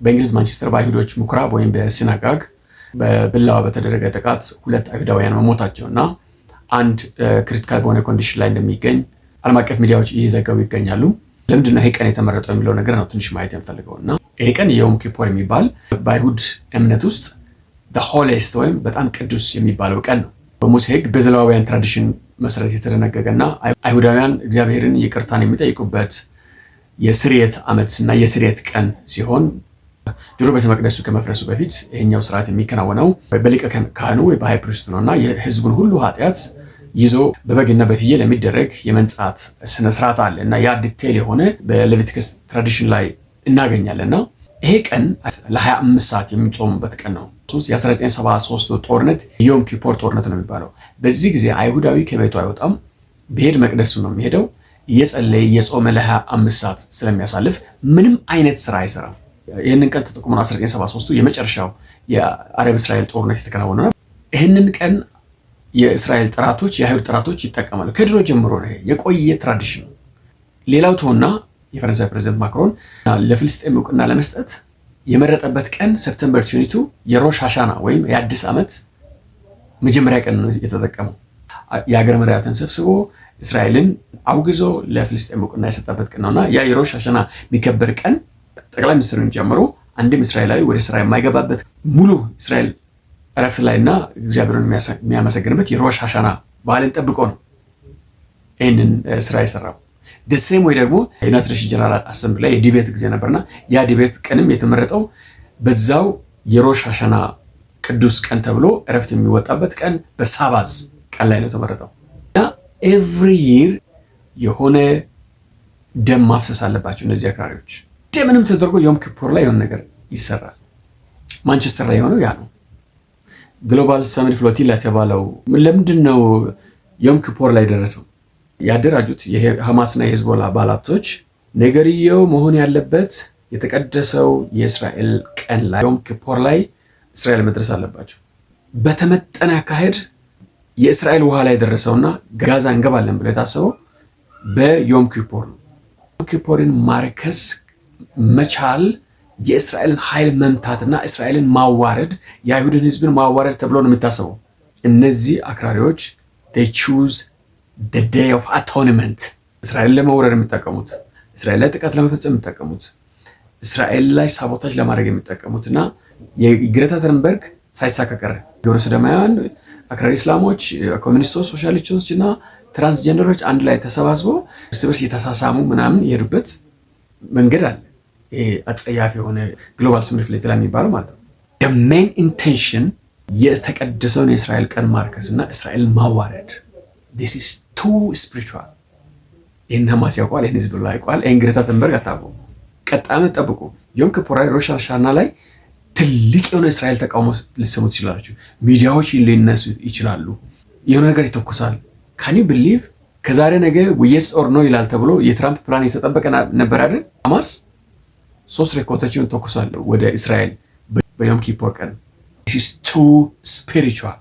በእንግሊዝ ማንቸስተር በአይሁዶች ምኩራብ ወይም በሲናጋግ በብላዋ በተደረገ ጥቃት 2 አይሁዳውያን መሞታቸውና አንድ ክሪቲካል በሆነ ኮንዲሽን ላይ እንደሚገኝ ዓለም አቀፍ ሚዲያዎች እየዘገቡ ይገኛሉ። ለምንድነው ይሄ ቀን የተመረጠው የሚለው ነገር ነው ትንሽ ማየት የምፈልገውና ይሄ ቀን የዮም ኪፖር የሚባል በአይሁድ እምነት ውስጥ the holiest ወይም በጣም ቅዱስ የሚባለው ቀን ነው። በሙሴ ሕግ በዘሌዋውያን ትራዲሽን መሰረት የተደነገገና አይሁዳውያን እግዚአብሔርን ይቅርታን የሚጠይቁበት የስርየት ዓመትና የስርየት ቀን ሲሆን ድሮ ቤተ መቅደሱ ከመፍረሱ በፊት ይሄኛው ስርዓት የሚከናወነው በሊቀ ካህኑ ወይ በሃይ ፕሪስቱ ነውና የህዝቡን ሁሉ ኃጢአት ይዞ በበግና በፍየል የሚደረግ የመንጻት ስነ ስርዓት አለ እና ያ ዲቴል የሆነ በሌቪቲከስ ትራዲሽን ላይ እናገኛለንና ይሄ ቀን ለ25 ሰዓት የሚጾሙበት ቀን ነው። የ1973 ጦርነት ዮም ኪፖር ጦርነት ነው የሚባለው። በዚህ ጊዜ አይሁዳዊ ከቤቱ አይወጣም፣ በሄድ መቅደሱ ነው የሚሄደው። እየጸለየ እየጾመ ለ25 ሰዓት ስለሚያሳልፍ ምንም አይነት ስራ አይሰራም። ይህንን ቀን ተጠቅሞ 1973 የመጨረሻው የአረብ እስራኤል ጦርነት የተከናወነ ነው። ይህንን ቀን የእስራኤል ጠላቶች የአይሁድ ጠላቶች ይጠቀማሉ። ከድሮ ጀምሮ ነው የቆየ ትራዲሽን ነው። ሌላው ተውና የፈረንሳይ ፕሬዝዳንት ማክሮን ለፍልስጤም እውቅና ለመስጠት የመረጠበት ቀን ሰፕተምበር 22 የሮሽ ሃሻና ወይም የአዲስ ዓመት መጀመሪያ ቀን ነው የተጠቀመው። የሀገር መሪያትን ሰብስቦ እስራኤልን አውግዞ ለፍልስጤም እውቅና የሰጠበት ቀን ነውና ያ የሮሽ ሃሻና የሚከበር ቀን ጠቅላይ ሚኒስትሩን ጨምሮ አንድም እስራኤላዊ ወደ ስራ የማይገባበት ሙሉ እስራኤል እረፍት ላይና እግዚአብሔርን የሚያመሰግንበት የሮሽ ሃሻና በዓልን ጠብቆ ነው ይህንን ስራ የሰራው። ደሴም ወይ ደግሞ ዩናይትድ ኔሽንስ ጀነራል አሰምብሊ ላይ የዲቤት ጊዜ ነበርና ያ ዲቤት ቀንም የተመረጠው በዛው የሮሽ ሃሻና ቅዱስ ቀን ተብሎ እረፍት የሚወጣበት ቀን በሳባዝ ቀን ላይ ነው የተመረጠው። እና ኤቭሪ ይር የሆነ ደም ማፍሰስ አለባቸው እነዚህ አክራሪዎች። ምንም ተደርጎ ዮም ኪፖር ላይ የሆነ ነገር ይሰራል። ማንቸስተር ላይ የሆነው ያ ነው። ግሎባል ሰሚት ፍሎቲላ የተባለው ለምንድን ነው ዮም ኪፖር ላይ ደረሰው? ያደራጁት የሐማስና የሂዝቦላ ባለሀብቶች ነገርየው መሆን ያለበት የተቀደሰው የእስራኤል ቀን ላይ ዮም ኪፖር ላይ እስራኤል መድረስ አለባቸው። በተመጠነ አካሄድ የእስራኤል ውሃ ላይ ደረሰውና ጋዛ እንገባለን ብሎ የታሰበው በዮም ኪፖር ነው። ዮም ኪፖርን ማርከስ መቻል የእስራኤልን ኃይል መምታትና እስራኤልን ማዋረድ የአይሁድን ህዝብን ማዋረድ ተብሎ ነው የሚታሰበው። እነዚህ አክራሪዎች they choose the day of atonement እስራኤልን ለመውረድ የሚጠቀሙት፣ እስራኤል ላይ ጥቃት ለመፈጸም የሚጠቀሙት፣ እስራኤል ላይ ሳቦታጅ ለማድረግ የሚጠቀሙትና የግሬታ ተንበርግ ሳይሳካ ቀረ። ግብረ ሰዶማውያን፣ አክራሪ እስላሞች፣ ኮሚኒስቶች፣ ሶሻሊስቶች እና ትራንስጀንደሮች አንድ ላይ ተሰባስበው እርስ በርስ የተሳሳሙ ምናምን የሄዱበት መንገድ አለ። አጸያፊ የሆነ ግሎባል ሰሚት ፍሎቲላ የሚባለው ማለት ነው። the main intention የተቀደሰውን የእስራኤል ቀን ማርከስ እና እስራኤልን ማዋረድ this is too spiritual። ይህን ሐማስ ያውቀዋል፣ ይህን ህዝብ ላይ ያውቀዋል፣ ይህን ግሬታ ተንበርግ አታውቁም። ቀጣይ ዓመት ጠብቁ። ዮም ኪፖር ላይ ሮሽ ሃሻና ላይ ትልቅ የሆነ እስራኤል ተቃውሞ ልትሰሙ ትችላላችሁ። ሚዲያዎች ሊነሱ ይችላሉ። የሆነ ነገር ይተኩሳል። ካን ዩ ቢሊቭ ከዛሬ ነገ yes or no ይላል ተብሎ የትራምፕ ፕላን የተጠበቀ ነበር አይደል? ሐማስ 3 ሮኬቶችን ተኩሷል ወደ እስራኤል በዮም ኪፖር ቀን። this is too spiritual።